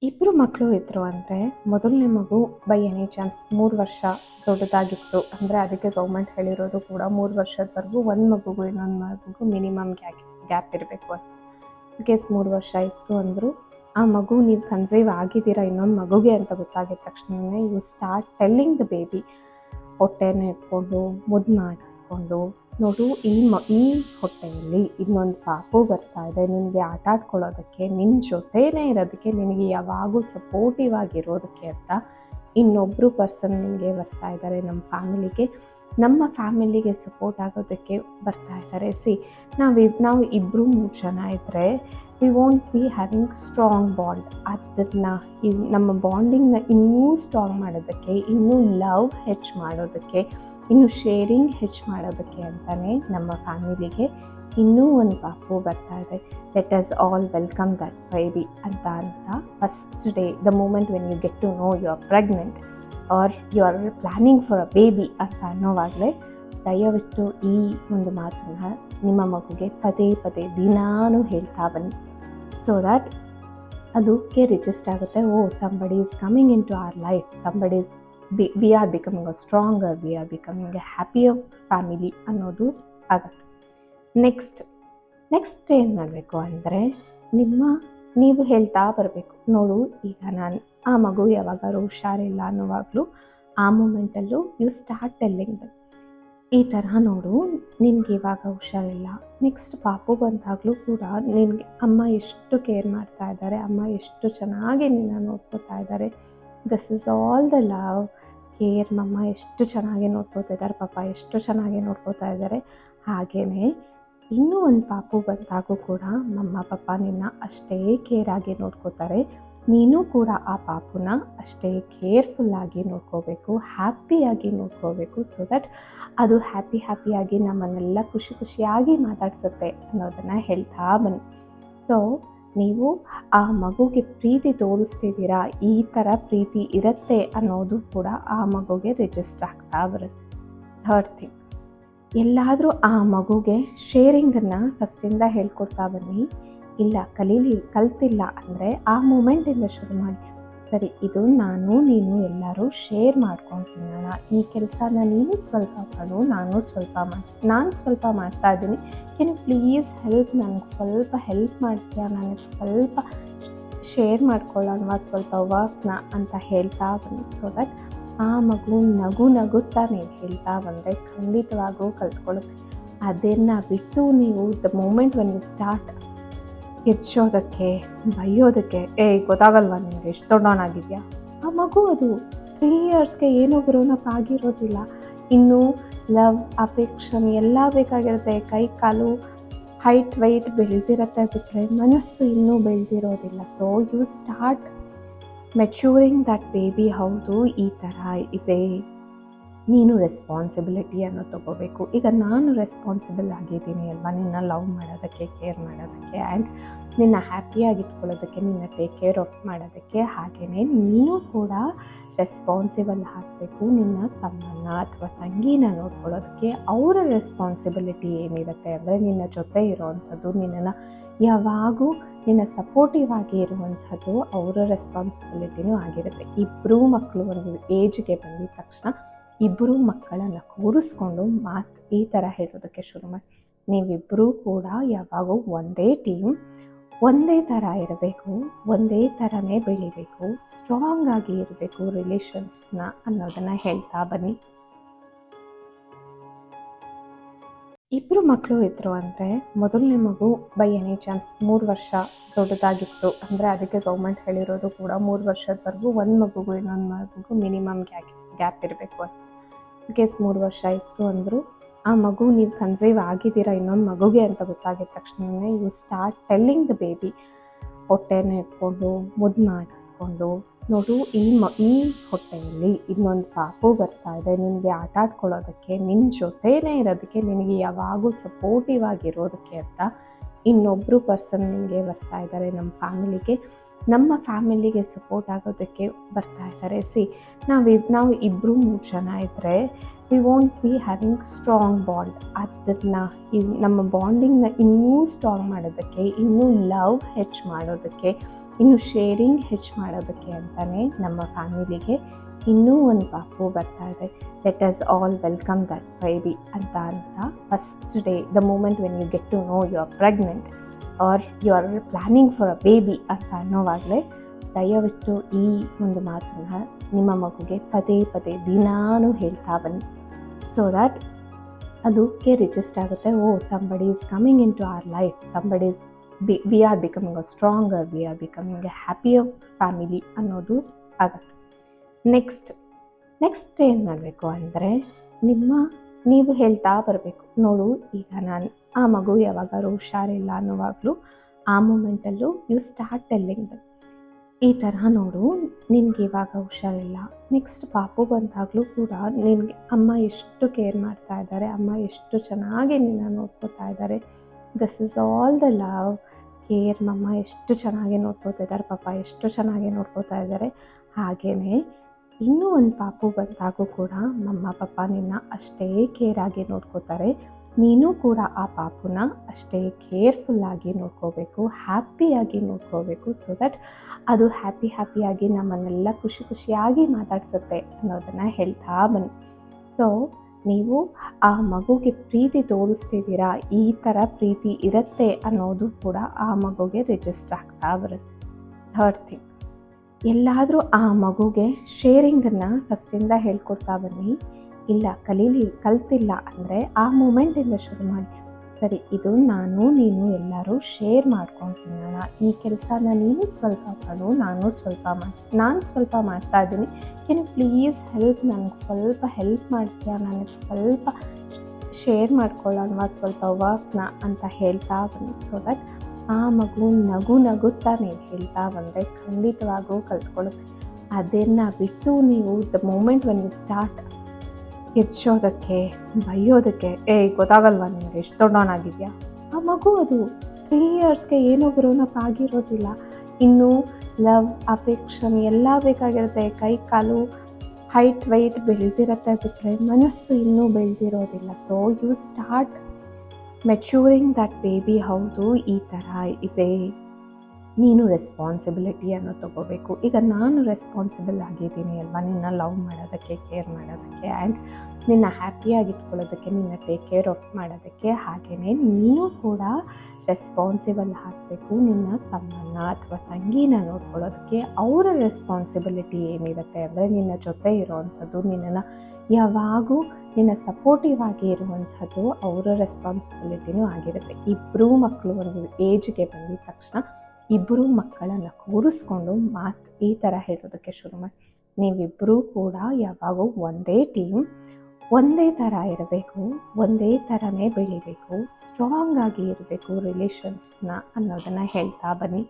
ಇಬ್ಬರು ಮಕ್ಕಳು ಇದ್ರು ಅಂದರೆ ಮೊದಲನೇ ಮಗು ಬೈ ಎನಿ ಚಾನ್ಸ್ 3 ವರ್ಷ ದೊಡ್ಡದಾಗಿತ್ತು ಅಂದರೆ ಅದಕ್ಕೆ ಗೌರ್ಮೆಂಟ್ ಹೇಳಿರೋದು ಕೂಡ 3 ವರ್ಷದವರೆಗೂ ಒಂದು ಮಗುಗೂ ಇನ್ನೊಂದು ಮಗುಗೂ ಮಿನಿಮಮ್ ಗ್ಯಾಪ್ ಇರಬೇಕು ಅಂತ. ಇನ್ ಕೇಸ್ 3 ವರ್ಷ ಇತ್ತು ಅಂದರೂ ಆ ಮಗು ನೀವು ಕನ್ಸೀವ್ ಆಗಿದ್ದೀರಾ ಇನ್ನೊಂದು ಮಗುಗೆ ಅಂತ ಗೊತ್ತಾಗಿದ ತಕ್ಷಣವೇ you start telling the baby, ಹೊಟ್ಟೆನ ಇಟ್ಕೊಂಡು ಮುದ್ದು ಮಾಡಿಸ್ಕೊಂಡು, ನೋಡು ಈ ಹೊಟ್ಟೆಯಲ್ಲಿ ಇನ್ನೊಂದು ಪಾಪು ಬರ್ತಾ ಇದೆ, ನಿನಗೆ ಆಟ ಆಡ್ಕೊಳ್ಳೋದಕ್ಕೆ, ನಿನ್ನ ಜೊತೆನೇ ಇರೋದಕ್ಕೆ, ನಿನಗೆ ಯಾವಾಗೂ ಸಪೋರ್ಟಿವ್ ಆಗಿರೋದಕ್ಕೆ ಅಂತ ಇನ್ನೊಬ್ಬರು ಪರ್ಸನ್ ನಿನಗೆ ಬರ್ತಾ ಇದ್ದಾರೆ ನಮ್ಮ ಫ್ಯಾಮಿಲಿಗೆ ಸಪೋರ್ಟ್ ಆಗೋದಕ್ಕೆ ಬರ್ತಾ ಇದ್ದಾರೆ. ನಾವು ಇಬ್ಬರು 3 ಜನ ಇದ್ದರೆ we want be having strong bond. ಅದನ್ನು ನಮ್ಮ ಬಾಂಡಿಂಗ್ನ ಇನ್ನೂ ಸ್ಟ್ರಾಂಗ್ ಮಾಡೋದಕ್ಕೆ, ಇನ್ನೂ ಲವ್ ಹೆಚ್ಚು ಮಾಡೋದಕ್ಕೆ, ಇನ್ನು ಶೇರಿಂಗ್ ಹೆಚ್ಚು ಮಾಡೋದಕ್ಕೆ ಅಂತಲೇ ನಮ್ಮ ಫ್ಯಾಮಿಲಿಗೆ ಇನ್ನೂ ಒಂದು ಪಾಪು ಬರ್ತಾ ಇದೆ. Let us all welcome that baby ಅಂತ first day the moment when you get to know you are pregnant or you are planning for a baby ಅಂತ ಅನ್ನೋವಾಗಲೇ ದಯವಿಟ್ಟು ಈ ಒಂದು ಮಾತನ್ನು ನಿಮ್ಮ ಮಗುಗೆ ಪದೇ ಪದೇ ದಿನಾನೂ ಹೇಳ್ತಾ ಬನ್ನಿ. ಸೊ ದ್ಯಾಟ್ ಅದಕ್ಕೆ ರಿಜಿಸ್ಟರ್ ಆಗುತ್ತೆ. Somebody is coming into our life, somebody is we are becoming a stronger, we are becoming a happier family ಅನ್ನೋದು ಆಗುತ್ತೆ. ನೆಕ್ಸ್ಟ್ ಏನು ಮಾಡಬೇಕು ಅಂದರೆ ನೀವು ಹೇಳ್ತಾ ಬರಬೇಕು, ನೋಡು ಈಗ ನಾನು ಆ ಮಗು ಯಾವಾಗಾದ್ರೂ ಹುಷಾರಿಲ್ಲ ಅನ್ನೋವಾಗಲೂ ಆ ಮೂಮೆಂಟಲ್ಲೂ ಯು ಸ್ಟಾರ್ಟ್ ಟೆಲ್ಲಿಂಗ್ ದಮ್, ಈ ಥರ ನೋಡು ನಿನಗೆ ಇವಾಗ ಹುಷಾರಿಲ್ಲ, ನೆಕ್ಸ್ಟ್ ಪಾಪು ಬಂದಾಗಲೂ ಕೂಡ ನಿನಗೆ ಅಮ್ಮ ಎಷ್ಟು ಕೇರ್ ಮಾಡ್ತಾ ಇದ್ದಾರೆ, ಅಮ್ಮ ಎಷ್ಟು ಚೆನ್ನಾಗಿ ನಿನ್ನ ನೋಡ್ಕೋತಾ ಇದ್ದಾರೆ, this is all the love care, ಮಮ್ಮ ಎಷ್ಟು ಚೆನ್ನಾಗಿ ನೋಡ್ಕೋತಾ ಇದ್ದಾರೆ, ಪಾಪ ಎಷ್ಟು ಚೆನ್ನಾಗಿ ನೋಡ್ಕೋತಾ ಇದ್ದಾರೆ. ಹಾಗೆಯೇ ಇನ್ನೂ ಒಂದು ಪಾಪು ಬಂದಾಗೂ ಕೂಡ ಮಮ್ಮ ಪಾಪ ನಿನ್ನ ಅಷ್ಟೇ ಕೇರಾಗಿ ನೋಡ್ಕೋತಾರೆ. ನೀನು ಕೂಡ ಆ ಪಾಪುನ ಅಷ್ಟೇ ಕೇರ್ಫುಲ್ಲಾಗಿ ನೋಡ್ಕೋಬೇಕು, ಹ್ಯಾಪಿಯಾಗಿ ನೋಡ್ಕೋಬೇಕು. ಸೊ ದಟ್ ಅದು ಹ್ಯಾಪಿಯಾಗಿ ನಮ್ಮನ್ನೆಲ್ಲ ಖುಷಿಯಾಗಿ ಮಾತಾಡ್ಸುತ್ತೆ ಅನ್ನೋದನ್ನು ಹೇಳ್ತಾ ಬನ್ನಿ. ಸೊ ನೀವು ಆ ಮಗುಗೆ ಪ್ರೀತಿ ತೋರಿಸ್ತಿದ್ದೀರಾ, ಈ ಥರ ಪ್ರೀತಿ ಇರುತ್ತೆ ಅನ್ನೋದು ಕೂಡ ಆ ಮಗುಗೆ ರಿಜಿಸ್ಟರ್ ಆಗ್ತಾ ಬರುತ್ತೆ. ಥರ್ಡ್ ಥಿಂಗ್, ಎಲ್ಲಾದರೂ ಆ ಮಗುಗೆ ಶೇರಿಂಗನ್ನು ಫಸ್ಟಿಂದ ಹೇಳ್ಕೊಡ್ತಾ ಬನ್ನಿ. ಇಲ್ಲ ಕಲ್ತಿಲ್ಲ ಅಂದರೆ ಆ ಮೂಮೆಂಟಿಂದ ಶುರು ಮಾಡಿ. ಸರಿ, ಇದು ನೀನು ಎಲ್ಲರೂ ಶೇರ್ ಮಾಡ್ಕೊಂಡು ತಿನ್ನೋಣ, ಈ ಕೆಲಸನ ನೀನು ಸ್ವಲ್ಪ ಮಾಡು, ನಾನು ಸ್ವಲ್ಪ ಮಾಡ್ತಾ ಇದ್ದೀನಿ, ಕೆನ್ ಯು ಪ್ಲೀಸ್ ಹೆಲ್ಪ್, ನನಗೆ ಸ್ವಲ್ಪ ಹೆಲ್ಪ್ ಮಾಡ್ತೀಯಾ, ನನಗೆ ಸ್ವಲ್ಪ ಶೇರ್ ಮಾಡ್ಕೊಳ್ಳೋಣ ಸ್ವಲ್ಪ ವರ್ಕ್ನ ಅಂತ ಹೇಳ್ತಾ ಬನ್ನಿ. ಸೊ ದಟ್ ಆ ಮಗು ನಗುತ್ತಾ ನೀವು ಹೇಳ್ತಾ ಬಂದರೆ ಖಂಡಿತವಾಗೂ ಕಲ್ತ್ಕೊಳ್ಳುತ್ತೆ. ಅದನ್ನು ಬಿಟ್ಟು ನೀವು the moment when you start ಕಿರ್ಚೋದಕ್ಕೆ, ಬೈಯೋದಕ್ಕೆ, ಗೊತ್ತಾಗಲ್ವಾ ನಿಮಗೆ ಎಷ್ಟು ದೊಡ್ಡವನಾಗಿದೆಯಾ, ಆ ಮಗು ಅದು 3 ಇಯರ್ಸ್ಗೆ ಏನೂ ಗ್ರೋನಪ್ ಆಗಿರೋದಿಲ್ಲ, ಇನ್ನೂ ಲವ್ ಅಫೆಕ್ಷನ್ ಎಲ್ಲ ಬೇಕಾಗಿರುತ್ತೆ. ಕೈ ಕಾಲು ಹೈಟ್ ವೆಯ್ಟ್ ಬೆಳೆದಿರುತ್ತೆ, ಬಿಟ್ಟರೆ ಮನಸ್ಸು ಇನ್ನೂ ಬೆಳೆದಿರೋದಿಲ್ಲ. So you start maturing that baby. ಹೌದು, ಈ ಥರ ಇದೆ, ನೀನು ರೆಸ್ಪಾನ್ಸಿಬಿಲಿಟಿಯನ್ನು ತಗೋಬೇಕು. ಈಗ ನಾನು ರೆಸ್ಪಾನ್ಸಿಬಲ್ ಆಗಿದ್ದೀನಿ ಅಲ್ವಾ ನಿನ್ನ ಲವ್ ಮಾಡೋದಕ್ಕೆ, ಕೇರ್ ಮಾಡೋದಕ್ಕೆ, ಆ್ಯಂಡ್ ನಿನ್ನ ಹ್ಯಾಪಿಯಾಗಿ ಇಟ್ಕೊಳ್ಳೋದಕ್ಕೆ, ನಿನ್ನ ಟೇಕ್ ಕೇರ್ ಆಫ್ ಮಾಡೋದಕ್ಕೆ. ಹಾಗೆಯೇ ನೀನು ಕೂಡ ರೆಸ್ಪಾನ್ಸಿಬಲ್ ಆಗಬೇಕು ನಿನ್ನ ತಮ್ಮನ ಅಥವಾ ತಂಗಿನ ನೋಡ್ಕೊಳ್ಳೋದಕ್ಕೆ. ಅವರ ರೆಸ್ಪಾನ್ಸಿಬಿಲಿಟಿ ಏನಿರುತ್ತೆ ಅಂದರೆ ನಿನ್ನ ಜೊತೆ ಇರೋವಂಥದ್ದು, ನಿನ್ನನ್ನು ಯಾವಾಗೂ ನಿನ್ನ ಸಪೋರ್ಟಿವ್ ಆಗಿ ಇರುವಂಥದ್ದು ಅವರ ರೆಸ್ಪಾನ್ಸಿಬಿಲಿಟಿನೂ ಆಗಿರುತ್ತೆ. ಇಬ್ಬರೂ ಮಕ್ಕಳು ಒಂದು ಏಜ್ಗೆ ಬಂದಿದ ತಕ್ಷಣ ಇಬ್ಬರೂ ಮಕ್ಕಳನ್ನು ಕೂರಿಸ್ಕೊಂಡು ಈ ಥರ ಹೇಳೋದಕ್ಕೆ ಶುರು ಮಾಡಿ. ನೀವಿಬ್ಬರೂ ಕೂಡ ಯಾವಾಗೂ ಒಂದೇ ಟೀಮ್, ಒಂದೇ ಥರ ಇರಬೇಕು, ಒಂದೇ ಥರನೇ ಬೆಳಿಬೇಕು, ಸ್ಟ್ರಾಂಗ್ ಆಗಿ ಇರಬೇಕು ರಿಲೇಷನ್ಸ್ನ ಅನ್ನೋದನ್ನು ಹೇಳ್ತಾ ಬನ್ನಿ. ಇಬ್ಬರು ಮಕ್ಕಳು ಇದ್ರು ಅಂದರೆ ಮೊದಲನೇ ಮಗು ಬೈ ಎನಿ ಚಾನ್ಸ್ 3 ವರ್ಷ ದೊಡ್ಡದಾಗಿತ್ತು ಅಂದರೆ ಅದಕ್ಕೆ ಗೌರ್ಮೆಂಟ್ ಹೇಳಿರೋದು ಕೂಡ 3 ವರ್ಷದವರೆಗೂ ಒಂದು ಮಗುಗೂ ಇನ್ನೊಂದು ಮಗುಗೂ ಮಿನಿಮಮ್ ಗ್ಯಾಪ್ ಇರಬೇಕು ಅಂತ. ಇನ್ ಕೇಸ್ 3 ವರ್ಷ ಇತ್ತು ಅಂದರೂ ಆ ಮಗು ನೀವು ಕನ್ಸೀವ್ ಆಗಿದ್ದೀರಾ ಇನ್ನೊಂದು ಮಗುಗೆ ಅಂತ ಗೊತ್ತಾಗಿದ ತಕ್ಷಣವೇ you start telling the baby, ಹೊಟ್ಟೆನ ಇಟ್ಕೊಂಡು ಮುದ್ದು ಮಾಡಿಸ್ಕೊಂಡು, ನೋಡು ಈ ಹೊಟ್ಟೆಯಲ್ಲಿ ಇನ್ನೊಂದು ಪಾಪು ಬರ್ತಾ ಇದೆ, ನಿನಗೆ ಆಟ ಆಡ್ಕೊಳ್ಳೋದಕ್ಕೆ, ನಿನ್ನ ಜೊತೆನೇ ಇರೋದಕ್ಕೆ, ನಿನಗೆ ಯಾವಾಗೂ ಸಪೋರ್ಟಿವ್ ಆಗಿರೋದಕ್ಕೆ ಅಂತ ಇನ್ನೊಬ್ಬರು ಪರ್ಸನ್ ನಿನಗೆ ಬರ್ತಾ ಇದ್ದಾರೆ. ನಮ್ಮ ಫ್ಯಾಮಿಲಿಗೆ ಸಪೋರ್ಟ್ ಆಗೋದಕ್ಕೆ ಬರ್ತಾ ಇದ್ದಾರೆ. ನಾವು ಇಬ್ಬರು 3 ಜನ ಇದ್ದರೆ we want be having strong bond. ಅದನ್ನು ನಮ್ಮ ಬಾಂಡಿಂಗ್ನ ಇನ್ನೂ ಸ್ಟ್ರಾಂಗ್ ಮಾಡೋದಕ್ಕೆ, ಇನ್ನೂ ಲವ್ ಹೆಚ್ಚು ಮಾಡೋದಕ್ಕೆ, ಇನ್ನು ಶೇರಿಂಗ್ ಹೆಚ್ಚು ಮಾಡೋದಕ್ಕೆ ಅಂತಲೇ ನಮ್ಮ ಫ್ಯಾಮಿಲಿಗೆ ಇನ್ನೂ ಒಂದು ಪಾಪು ಬರ್ತಾ ಇದೆ. Let us all welcome that baby ಅಂತ first day the moment when you get to know you are pregnant or you are planning for a baby ಅಂತ ಅನ್ನೋವಾಗಲೇ ದಯವಿಟ್ಟು ಈ ಒಂದು ಮಾತನ್ನು ನಿಮ್ಮ ಮಗುಗೆ ಪದೇ ಪದೇ ದಿನಾನೂ ಹೇಳ್ತಾ ಬನ್ನಿ. ಸೊ ದ್ಯಾಟ್ ಅದಕ್ಕೆ ರಿಜಿಸ್ಟ್ ಆಗುತ್ತೆ. Oh somebody is coming into our life, somebody is we are becoming a stronger, we are becoming a happier family ಅನ್ನೋದು ಆಗುತ್ತೆ. ನೆಕ್ಸ್ಟ್ ಏನು ಮಾಡಬೇಕು ಅಂದರೆ ನೀವು ಹೇಳ್ತಾ ಬರಬೇಕು, ನೋಡು ಈಗ ನಾನು ಆ ಮಗು ಯಾವಾಗಾರು ಹುಷಾರಿಲ್ಲ ಅನ್ನೋವಾಗಲೂ ಆ ಮೂಮೆಂಟಲ್ಲೂ ಯು ಸ್ಟಾರ್ಟ್ ಟೆಲ್ಲಿಂಗ್ ದಮ್, ಈ ಥರ ನೋಡು ನಿನಗೆ ಇವಾಗ ಹುಷಾರಿಲ್ಲ, ನೆಕ್ಸ್ಟ್ ಪಾಪು ಬಂದಾಗಲೂ ಕೂಡ ನಿನಗೆ ಅಮ್ಮ ಎಷ್ಟು ಕೇರ್ ಮಾಡ್ತಾ ಇದ್ದಾರೆ, ಅಮ್ಮ ಎಷ್ಟು ಚೆನ್ನಾಗಿ ನಿನ್ನ ನೋಡ್ಕೋತಾ ಇದ್ದಾರೆ, this is all the love care, ಮಮ್ಮ ಎಷ್ಟು ಚೆನ್ನಾಗಿ ನೋಡ್ಕೋತಾ ಇದ್ದಾರೆ, ಪಾಪ ಎಷ್ಟು ಚೆನ್ನಾಗಿ ನೋಡ್ಕೋತಾ ಇದ್ದಾರೆ. ಹಾಗೆಯೇ ಇನ್ನೂ ಒಂದು ಪಾಪು ಬಂದಾಗೂ ಕೂಡ ಮಮ್ಮ ಪಾಪ ನಿನ್ನ ಅಷ್ಟೇ ಕೇರಾಗಿ ನೋಡ್ಕೋತಾರೆ, ನೀನು ಕೂಡ ಆ ಪಾಪುನ ಅಷ್ಟೇ ಕೇರ್ಫುಲ್ಲಾಗಿ ನೋಡ್ಕೋಬೇಕು, ಹ್ಯಾಪಿಯಾಗಿ ನೋಡ್ಕೋಬೇಕು. ಸೊ ದಟ್ ಅದು ಹ್ಯಾಪಿಯಾಗಿ ನಮ್ಮನ್ನೆಲ್ಲ ಖುಷಿಯಾಗಿ ಮಾತಾಡ್ಸುತ್ತೆ ಅನ್ನೋದನ್ನು ಹೇಳ್ತಾ ಬನ್ನಿ. ಸೊ ನೀವು ಆ ಮಗುಗೆ ಪ್ರೀತಿ ತೋರಿಸ್ತಿದ್ದೀರಾ, ಈ ಥರ ಪ್ರೀತಿ ಇರುತ್ತೆ ಅನ್ನೋದು ಕೂಡ ಆ ಮಗುಗೆ ರಿಜಿಸ್ಟರ್ ಆಗ್ತಾ ಬರುತ್ತೆ. ಥರ್ಡ್ ಥಿಂಗ್, ಎಲ್ಲಾದರೂ ಆ ಮಗುಗೆ ಶೇರಿಂಗನ್ನು ಫಸ್ಟಿಂದ ಹೇಳ್ಕೊಡ್ತಾ ಬನ್ನಿ. ಇಲ್ಲ ಕಲ್ತಿಲ್ಲ ಅಂದರೆ ಆ ಮೂಮೆಂಟಿಂದ ಶುರು ಮಾಡಿ. ಸರಿ, ಇದು ನೀನು ಎಲ್ಲರೂ ಶೇರ್ ಮಾಡ್ಕೊಂಡು ತಿನ್ನೋಣ, ಈ ಕೆಲಸನ ನೀನು ಸ್ವಲ್ಪ ಮಾಡು, ನಾನು ಸ್ವಲ್ಪ ಮಾಡ್ತಾ ಇದ್ದೀನಿ, ಕೆನ್ ಯು ಪ್ಲೀಸ್ ಹೆಲ್ಪ್, ನನಗೆ ಸ್ವಲ್ಪ ಹೆಲ್ಪ್ ಮಾಡ್ತೀಯಾ, ನನಗೆ ಸ್ವಲ್ಪ ಶೇರ್ ಮಾಡ್ಕೊಳ್ಳೋಣ ಸ್ವಲ್ಪ ವರ್ಕ್ನ ಅಂತ ಹೇಳ್ತಾ ಬನ್ನಿ. ಸೊ ದಟ್ ಆ ಮಗು ನಗುತ್ತಾ ನೀವು ಹೇಳ್ತಾ ಬಂದರೆ ಖಂಡಿತವಾಗೂ ಕಲ್ತ್ಕೊಳ್ಳುತ್ತೆ. ಅದನ್ನು ಬಿಟ್ಟು ನೀವು the moment when you start ಕಿರ್ಚೋದಕ್ಕೆ, ಬೈಯೋದಕ್ಕೆ, ಗೊತ್ತಾಗಲ್ವಾ ನಿಮಗೆ ಎಷ್ಟು ದೊಡ್ಡವನಾಗಿದೆಯಾ, ಆ ಮಗು ಅದು 3 ಇಯರ್ಸ್ಗೆ ಏನೋ ಗ್ರೋನಪ್ ಆಗಿರೋದಿಲ್ಲ, ಇನ್ನೂ ಲವ್ ಅಫೆಕ್ಷನ್ ಎಲ್ಲ ಬೇಕಾಗಿರುತ್ತೆ, ಕೈ ಕಾಲು ಹೈಟ್ ವೆಯ್ಟ್ ಬೆಳೆದಿರುತ್ತೆ, ಬಿಟ್ಟರೆ ಮನಸ್ಸು ಇನ್ನೂ ಬೆಳೆದಿರೋದಿಲ್ಲ. So you start maturing that baby. ಹೌದು ಈ ಥರ ಇದೆ, ನೀನು ರೆಸ್ಪಾನ್ಸಿಬಿಲಿಟಿಯನ್ನು ತಗೋಬೇಕು. ಈಗ ನಾನು ರೆಸ್ಪಾನ್ಸಿಬಲ್ ಆಗಿದ್ದೀನಿ ಅಲ್ವಾ ನಿನ್ನ ಲವ್ ಮಾಡೋದಕ್ಕೆ, ಕೇರ್ ಮಾಡೋದಕ್ಕೆ ಆ್ಯಂಡ್ ನಿನ್ನ ಹ್ಯಾಪಿಯಾಗಿ ಇಟ್ಕೊಳ್ಳೋದಕ್ಕೆ, ನಿನ್ನ ಟೇಕ್ ಕೇರ್ ಆಫ್ ಮಾಡೋದಕ್ಕೆ. ಹಾಗೆಯೇ ನೀನು ಕೂಡ ರೆಸ್ಪಾನ್ಸಿಬಲ್ ಆಗಬೇಕು ನಿನ್ನ ತಮ್ಮನ ಅಥವಾ ತಂಗಿನ ನೋಡ್ಕೊಳ್ಳೋದಕ್ಕೆ. ಅವರ ರೆಸ್ಪಾನ್ಸಿಬಿಲಿಟಿ ಏನಿರುತ್ತೆ ಅಂದರೆ ನಿನ್ನ ಜೊತೆ ಇರೋವಂಥದ್ದು, ನಿನ್ನನ್ನು ಯಾವಾಗೂ ನಿನ್ನ ಸಪೋರ್ಟಿವ್ ಆಗಿ ಇರುವಂಥದ್ದು ಅವರ ರೆಸ್ಪಾನ್ಸಿಬಿಲಿಟಿನೂ ಆಗಿರುತ್ತೆ. ಇಬ್ಬರೂ ಮಕ್ಕಳು ಒಂದು ಏಜ್ಗೆ ಬಂದಿದ ತಕ್ಷಣ ಇಬ್ಬರೂ ಮಕ್ಕಳನ್ನು ಕೂರಿಸ್ಕೊಂಡು ಈ ಥರ ಹೇಳೋದಕ್ಕೆ ಶುರು ಮಾಡಿ. ನೀವಿಬ್ಬರೂ ಕೂಡ ಯಾವಾಗೂ ಒಂದೇ ಟೀಮ್, ಒಂದೇ ಥರ ಇರಬೇಕು, ಒಂದೇ ಥರನೇ ಬೆಳಿಬೇಕು, ಸ್ಟ್ರಾಂಗ್ ಆಗಿ ಇರಬೇಕು ರಿಲೇಷನ್ಸ್ನ ಅನ್ನೋದನ್ನು ಹೇಳ್ತಾ ಬನ್ನಿ.